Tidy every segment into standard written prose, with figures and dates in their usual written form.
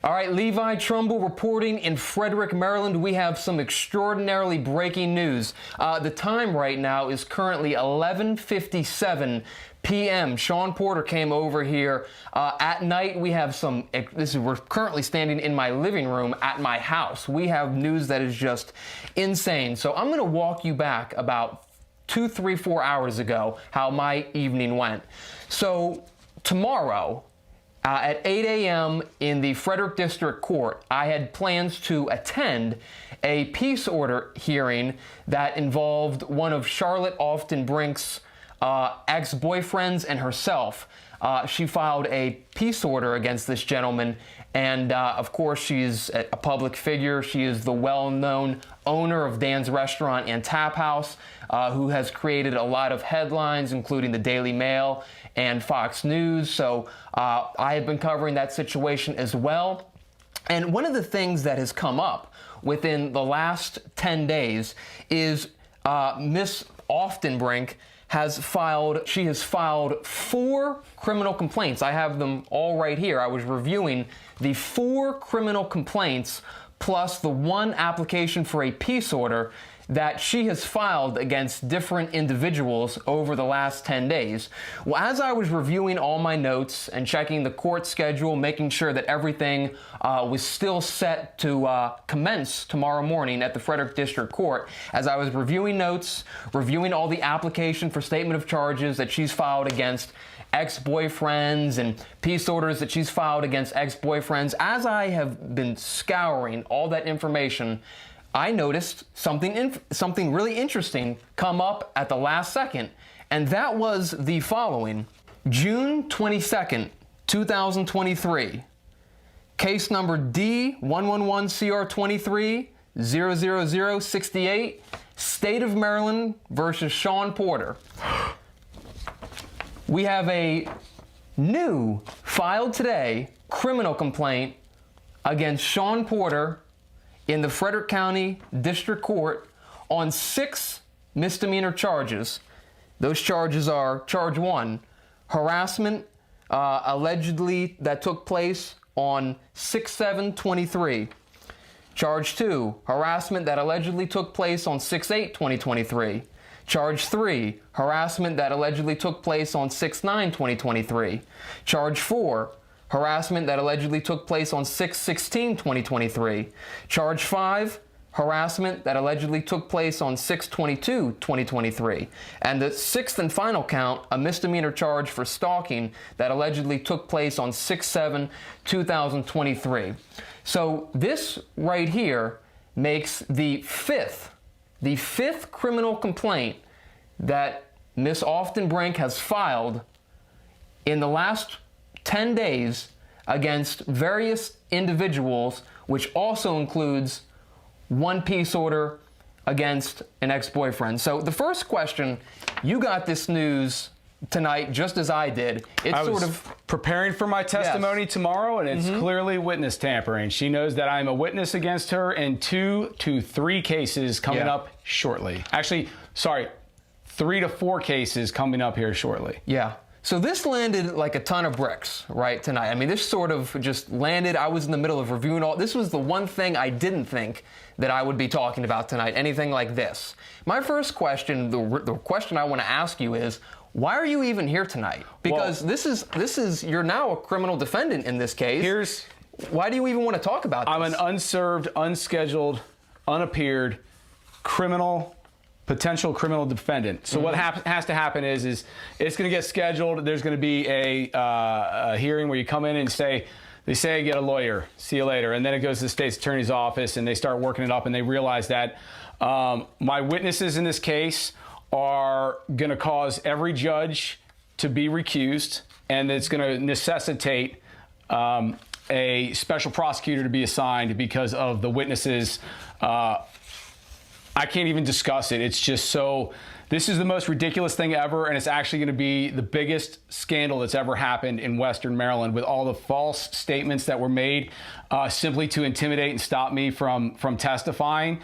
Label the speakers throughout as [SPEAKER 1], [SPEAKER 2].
[SPEAKER 1] All right, Levi Trumbull reporting in Frederick, Maryland. We have some extraordinarily breaking news. The time right now is currently 11:57 p.m. Sean Porter came over here at night. We have we're currently standing in my living room at my house. We have news that is just insane. So I'm going to walk you back about 2, 3, 4 hours ago how my evening went. So tomorrow, at 8 a.m. in the Frederick District Court, I had plans to attend a peace order hearing that involved one of Charlotte Often Brink's ex-boyfriends and herself. She filed a peace order against this gentleman, and of course she's a public figure. She is the well-known owner of Dan's Restaurant and Tap House, who has created a lot of headlines, including the Daily Mail and Fox News. So I have been covering that situation as well. And one of the things that has come up within the last 10 days is Miss Oftenbrink has filed 4 criminal complaints. I have them all right here. I was reviewing the 4 criminal complaints plus the 1 application for a peace order that she has filed against different individuals over the last 10 days. Well, as I was reviewing all my notes and checking the court schedule, making sure that everything was still set to commence tomorrow morning at the Frederick District Court, as I was reviewing notes, reviewing all the application for statement of charges that she's filed against ex-boyfriends and peace orders that she's filed against ex-boyfriends, as I have been scouring all that information, I noticed something really interesting come up at the last second, and that was the following. June 22nd, 2023, case number D111CR23-00068, State of Maryland versus Sean Porter. We have a new, filed today, criminal complaint against Sean Porter in the Frederick County District Court on 6 misdemeanor charges. Those charges are charge 1, harassment allegedly that took place on 6/7/23. Charge 2, harassment that allegedly took place on 6/8/2023. Charge 3, harassment that allegedly took place on 6/9/2023. Charge 4, harassment that allegedly took place on 6/16/2023. Charge 5, harassment that allegedly took place on 6/22/2023. And the 6th and final count, a misdemeanor charge for stalking that allegedly took place on 6/7/2023. So this right here makes the fifth criminal complaint that Ms. Oftenbrink has filed in the last 10 days against various individuals, which also includes 1 peace order against an ex-boyfriend. So the first question, you got this news tonight just as I did.
[SPEAKER 2] I was preparing for my testimony tomorrow, and it's clearly witness tampering. She knows that I'm a witness against her in 2 to 3 cases coming up shortly. Actually, sorry, 3 to 4 cases coming up here shortly.
[SPEAKER 1] Yeah. So this landed like a ton of bricks, right, tonight. I mean, this sort of just landed. I was in the middle of reviewing all. This was the one thing I didn't think that I would be talking about tonight, anything like this. My first question, the question I want to ask you is, why are you even here tonight? Because this is you're now a criminal defendant in this case. Why do you even want to talk about this?
[SPEAKER 2] I'm an unserved, unscheduled, unappeared potential criminal defendant. So what has to happen is it's going to get scheduled. There's going to be a hearing where you come in and they say get a lawyer, see you later, and then it goes to the state's attorney's office and they start working it up, and they realize that my witnesses in this case are going to cause every judge to be recused, and it's going to necessitate a special prosecutor to be assigned because of the witnesses. I can't even discuss it. It's just so, this is the most ridiculous thing ever, and it's actually going to be the biggest scandal that's ever happened in Western Maryland, with all the false statements that were made simply to intimidate and stop me from testifying.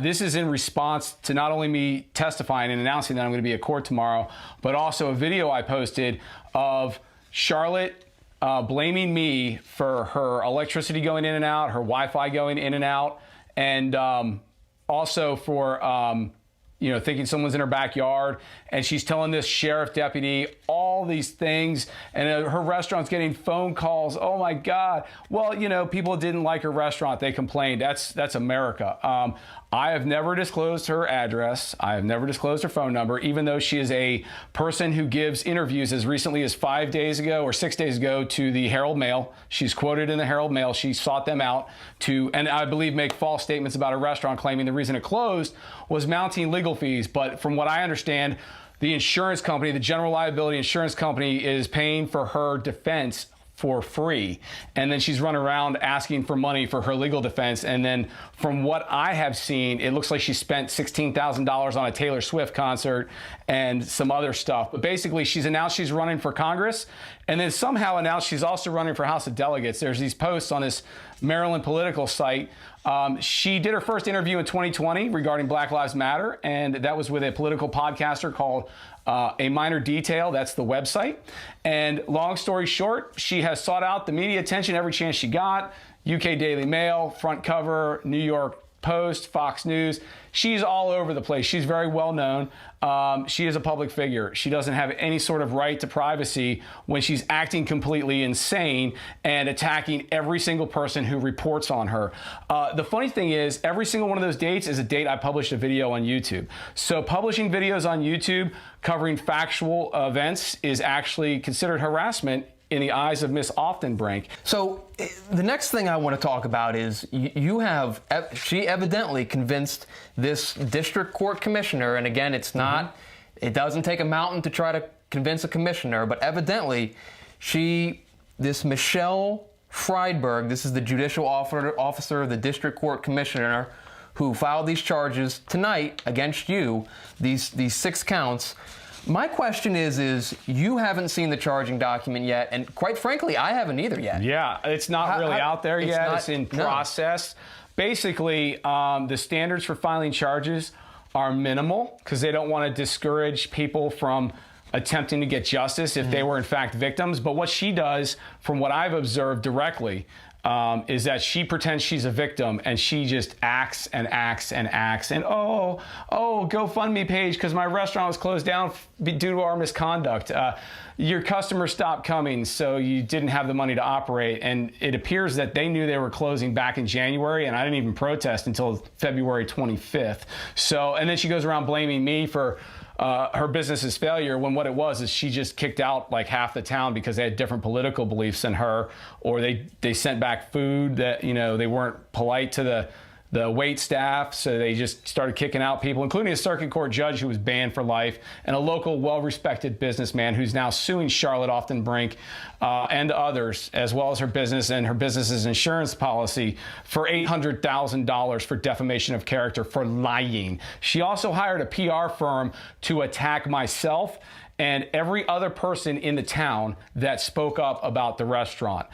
[SPEAKER 2] This is in response to not only me testifying and announcing that I'm going to be at court tomorrow, but also a video I posted of Charlotte blaming me for her electricity going in and out, her Wi-Fi going in and out, and also for thinking someone's in her backyard. And she's telling this sheriff deputy all these things, and her restaurant's getting phone calls. Oh my God. Well, people didn't like her restaurant. They complained. That's America. I have never disclosed her address. I have never disclosed her phone number, even though she is a person who gives interviews as recently as 5 days ago or 6 days ago to the Herald Mail. She's quoted in the Herald Mail. She sought them out to, and I believe, make false statements about a restaurant, claiming the reason it closed was mounting legal fees. But from what I understand, the insurance company, the general liability insurance company, is paying for her defense for free. And then she's running around asking for money for her legal defense. And then from what I have seen, it looks like she spent $16,000 on a Taylor Swift concert and some other stuff. But basically, she's announced she's running for Congress, and then somehow announced she's also running for House of Delegates. There's these posts on this Maryland political site. She did her first interview in 2020 regarding Black Lives Matter, and that was with a political podcaster called A Minor Detail. That's the website. And long story short, she has sought out the media attention every chance she got. UK Daily Mail, front cover, New York Post, Fox News. She's all over the place. She's very well known. She is a public figure. She doesn't have any sort of right to privacy when she's acting completely insane and attacking every single person who reports on her. The funny thing is, every single one of those dates is a date I published a video on YouTube. So publishing videos on YouTube covering factual events is actually considered harassment in the eyes of Miss Oftenbrink.
[SPEAKER 1] So the next thing I want to talk about is she evidently convinced this district court commissioner, and again, it's not, it doesn't take a mountain to try to convince a commissioner, but evidently this Michelle Friedberg, this is the judicial officer of the district court commissioner who filed these charges tonight against you, these 6 counts. My question is you haven't seen the charging document yet, and quite frankly, I haven't either yet.
[SPEAKER 2] Yeah, it's not really out there yet. It's in process. Basically, the standards for filing charges are minimal because they don't want to discourage people from attempting to get justice if they were in fact victims. But what she does, from what I've observed directly, is that she pretends she's a victim, and she just acts and acts and acts. And oh, GoFundMe page because my restaurant was closed down due to our misconduct. Your customers stopped coming, so you didn't have the money to operate. And it appears that they knew they were closing back in January, and I didn't even protest until February 25th. So, and then she goes around blaming me for her business's failure, when what it was is she just kicked out like half the town because they had different political beliefs than her, or they sent back food that, they weren't polite to the wait staff, so they just started kicking out people, including a circuit court judge who was banned for life, and a local well-respected businessman who's now suing Charlotte Oftenbrink and others, as well as her business and her business's insurance policy, for $800,000 for defamation of character for lying. She also hired a PR firm to attack myself and every other person in the town that spoke up about the restaurant.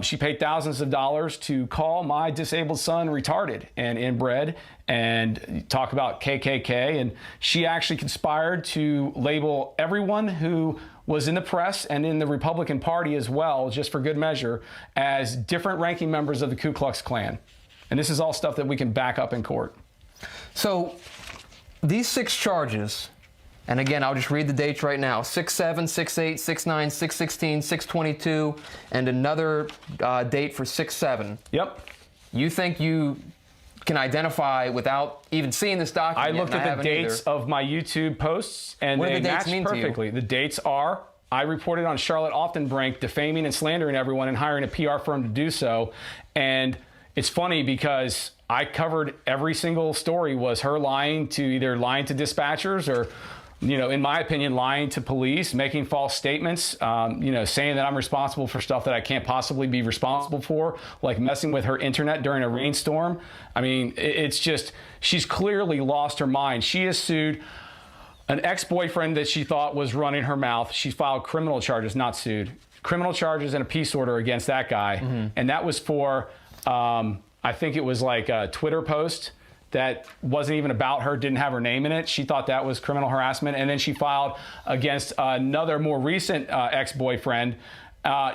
[SPEAKER 2] She paid thousands of dollars to call my disabled son retarded and inbred and talk about KKK. And she actually conspired to label everyone who was in the press and in the Republican Party as well, just for good measure, as different ranking members of the Ku Klux Klan. And this is all stuff that we can back up in court.
[SPEAKER 1] So these 6 charges, and again, I'll just read the dates right now: 6/7, 6/8, 6/9, 6/16, 6/22, and another date for 6/7.
[SPEAKER 2] Yep.
[SPEAKER 1] You think you can identify without even seeing this document?
[SPEAKER 2] I looked at the dates of my YouTube posts, and
[SPEAKER 1] what
[SPEAKER 2] they
[SPEAKER 1] do the dates
[SPEAKER 2] match
[SPEAKER 1] mean
[SPEAKER 2] perfectly. The dates are: I reported on Charlotte Oftenbrink defaming and slandering everyone and hiring a PR firm to do so. And it's funny because I covered every single story was her lying to dispatchers or, in my opinion, lying to police, making false statements, saying that I'm responsible for stuff that I can't possibly be responsible for, like messing with her internet during a rainstorm. I mean, it's just, she's clearly lost her mind. She has sued an ex-boyfriend that she thought was running her mouth. She filed criminal charges, not sued. Criminal charges and a peace order against that guy. Mm-hmm. And that was for, I think it was like a Twitter post that wasn't even about her, didn't have her name in it. She thought that was criminal harassment. And then she filed against another more recent ex-boyfriend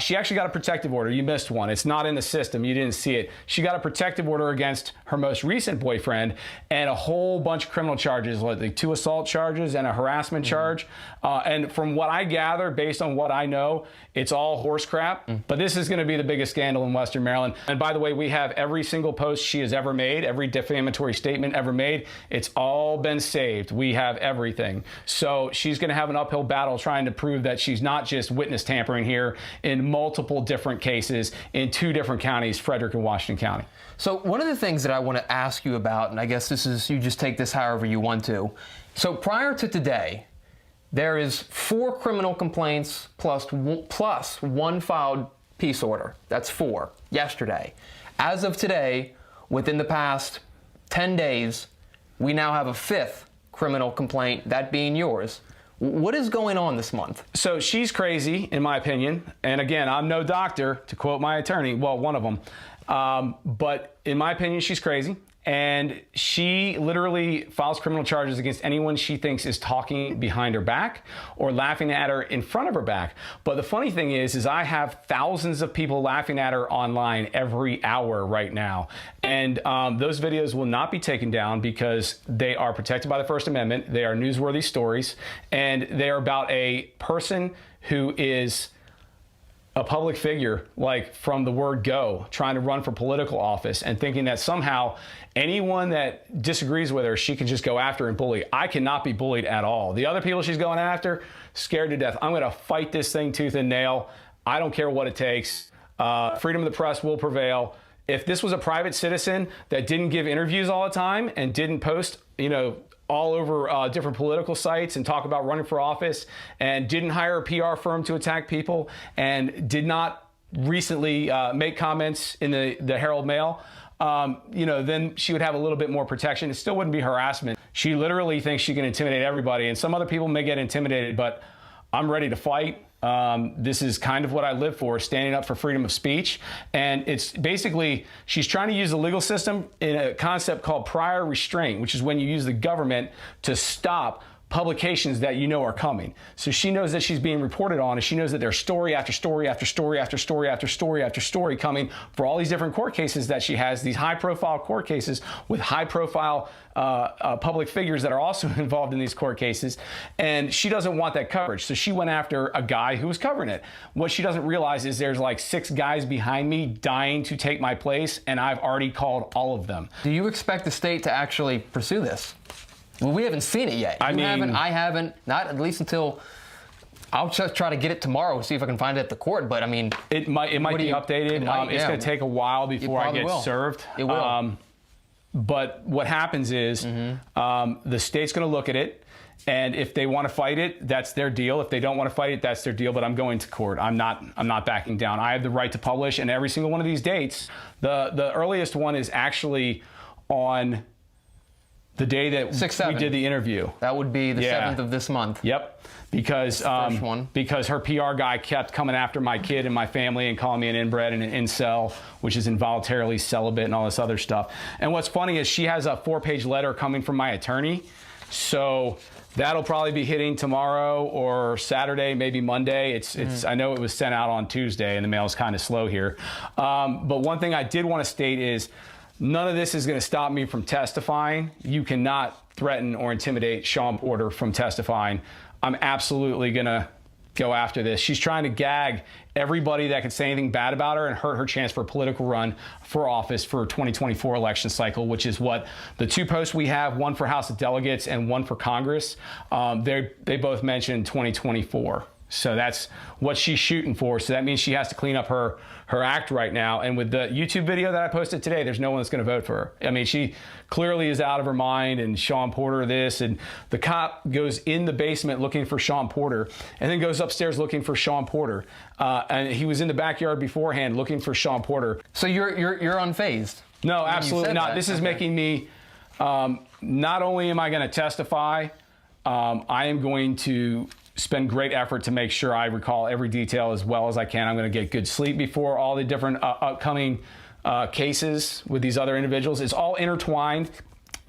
[SPEAKER 2] She actually got a protective order. You missed one. It's not in the system. You didn't see it. She got a protective order against her most recent boyfriend and a whole bunch of criminal charges, like 2 assault charges and a harassment charge. And from what I gather, based on what I know, it's all horse crap. But this is going to be the biggest scandal in Western Maryland. And by the way, we have every single post she has ever made, every defamatory statement ever made. It's all been saved. We have everything. So she's going to have an uphill battle trying to prove that she's not just witness tampering here in multiple different cases in 2 different counties, Frederick and Washington County.
[SPEAKER 1] So one of the things that I want to ask you about, and I guess this is, you just take this however you want to. So prior to today, there is 4 criminal complaints plus 1 filed peace order. That's 4 yesterday. As of today, within the past 10 days, we now have a 5th criminal complaint, that being yours. What is going on this month?
[SPEAKER 2] So she's crazy, in my opinion. And again, I'm no doctor, to quote my attorney. Well, one of them. But in my opinion, she's crazy. And she literally files criminal charges against anyone she thinks is talking behind her back or laughing at her in front of her back. But the funny thing is I have thousands of people laughing at her online every hour right now. And those videos will not be taken down because they are protected by the First Amendment. They are newsworthy stories. And they are about a person who is a public figure, like from the word go, trying to run for political office and thinking that somehow anyone that disagrees with her, she can just go after and bully. I cannot be bullied at all. The other people she's going after, scared to death. I'm going to fight this thing tooth and nail. I don't care what it takes. Freedom of the press will prevail. If this was a private citizen that didn't give interviews all the time and didn't post, all over different political sites and talk about running for office and didn't hire a PR firm to attack people and did not recently make comments in the Herald Mail, then she would have a little bit more protection. It still wouldn't be harassment. She literally thinks she can intimidate everybody, and some other people may get intimidated, but I'm ready to fight. This is kind of what I live for, standing up for freedom of speech. And it's basically, she's trying to use the legal system in a concept called prior restraint, which is when you use the government to stop publications that you know are coming. So she knows that she's being reported on, and she knows that there's story after story after story after story after story after story coming for all these different court cases that she has, these high-profile court cases with high-profile public figures that are also involved in these court cases, and she doesn't want that coverage. So she went after a guy who was covering it. What she doesn't realize is there's like 6 guys behind me dying to take my place, and I've already called all of them.
[SPEAKER 1] Do you expect the state to actually pursue this? Well, we haven't seen it yet. I haven't, not at least until I'll just try to get it tomorrow, see if I can find it at the court. But I mean,
[SPEAKER 2] it might be updated. It's going to take a while before I get served.
[SPEAKER 1] It will.
[SPEAKER 2] But what happens is the state's going to look at it, and if they want to fight it, that's their deal. If they don't want to fight it, that's their deal. But I'm going to court. I'm not backing down. I have the right to publish, and every single one of these dates, the earliest one is actually on the day that we did the interview.
[SPEAKER 1] That would be the 7th of this month.
[SPEAKER 2] Yep. Because her PR guy kept coming after my kid and my family and calling me an inbred and an incel, which is involuntarily celibate and all this other stuff. And what's funny is she has a 4-page letter coming from my attorney. So that'll probably be hitting tomorrow or Saturday, maybe Monday. I know it was sent out on Tuesday and the mail's kind of slow here. But one thing I did want to state is none of this is going to stop me from testifying. You cannot threaten or intimidate Shawn Porter from testifying. I'm absolutely going to go after this. She's trying to gag everybody that could say anything bad about her and hurt her chance for a political run for office for 2024 election cycle, which is what the 2 posts we have, one for House of Delegates and one for Congress, they both mentioned 2024. So that's what she's shooting for. So that means she has to clean up her act right now. And with the YouTube video that I posted today, there's no one that's going to vote for her. I mean, she clearly is out of her mind, and Shawn Porter this, and the cop goes in the basement looking for Shawn Porter and then goes upstairs looking for Shawn Porter. And he was in the backyard beforehand looking for Shawn Porter.
[SPEAKER 1] So you're unfazed?
[SPEAKER 2] No, absolutely not. This is making me, not only am I going to testify, I am going to spend great effort to make sure I recall every detail as well as I can. I'm going to get good sleep before all the different upcoming cases with these other individuals. It's all intertwined,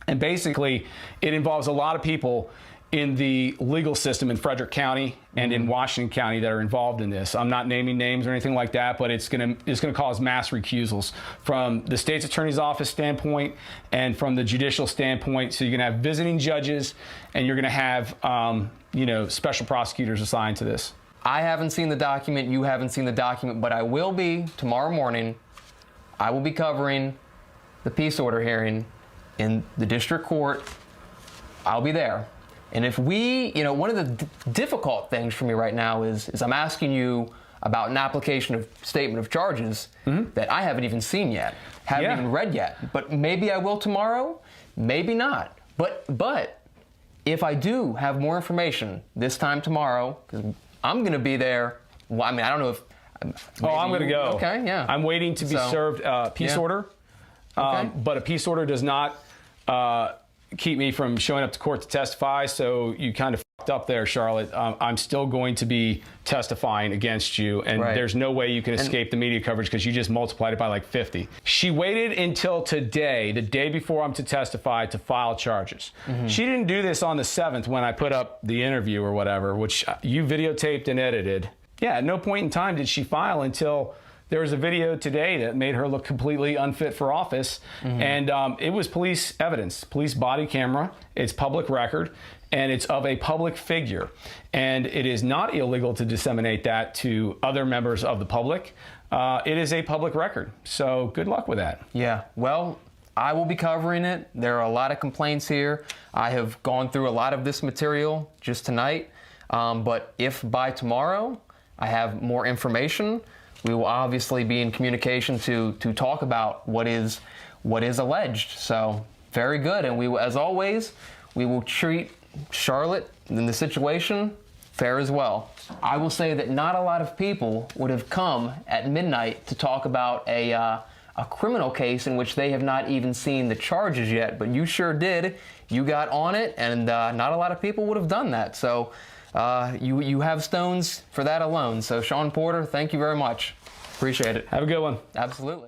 [SPEAKER 2] and basically it involves a lot of people in the legal system in Frederick County and in Washington County that are involved in this. I'm not naming names or anything like that, but it's going to cause mass recusals from the state's attorney's office standpoint and from the judicial standpoint. So you're going to have visiting judges, and you're going to have special prosecutors assigned to this.
[SPEAKER 1] I haven't seen the document. You haven't seen the document, but I will be tomorrow morning. I will be covering the peace order hearing in the district court. I'll be there. And if we, one of the difficult things for me right now is I'm asking you about an application of statement of charges that I haven't even seen yet, haven't even read yet. But maybe I will tomorrow, maybe not. But if I do have more information this time tomorrow, because I'm going to be there. Well, I mean, I don't know if.
[SPEAKER 2] I'm going to go.
[SPEAKER 1] Okay, yeah.
[SPEAKER 2] I'm waiting to be served a peace order, but a peace order does not keep me from showing up to court to testify. So you kind of fucked up there, Charlotte. I'm still going to be testifying against you, and there's no way you can escape the media coverage because you just multiplied it by like 50. She waited until today, the day before I'm to testify, to file charges. She didn't do this on the 7th when I put up the interview or whatever, which you videotaped and edited. Yeah, at no point in time did she file until there was a video today that made her look completely unfit for office. And it was police evidence, police body camera. It's public record, and it's of a public figure. And it is not illegal to disseminate that to other members of the public. It is a public record. So good luck with that.
[SPEAKER 1] Yeah, well, I will be covering it. There are a lot of complaints here. I have gone through a lot of this material just tonight. But if by tomorrow I have more information, we will obviously be in communication to talk about what is alleged. So very good. And we will, as always, we will treat Charlotte in the situation fair as well. I will say that not a lot of people would have come at midnight to talk about a criminal case in which they have not even seen the charges yet, but you sure did. You got on it, and not a lot of people would have done that. So you have stones for that alone. So Sean Porter, thank you very much. Appreciate it.
[SPEAKER 2] Have a good one.
[SPEAKER 1] Absolutely.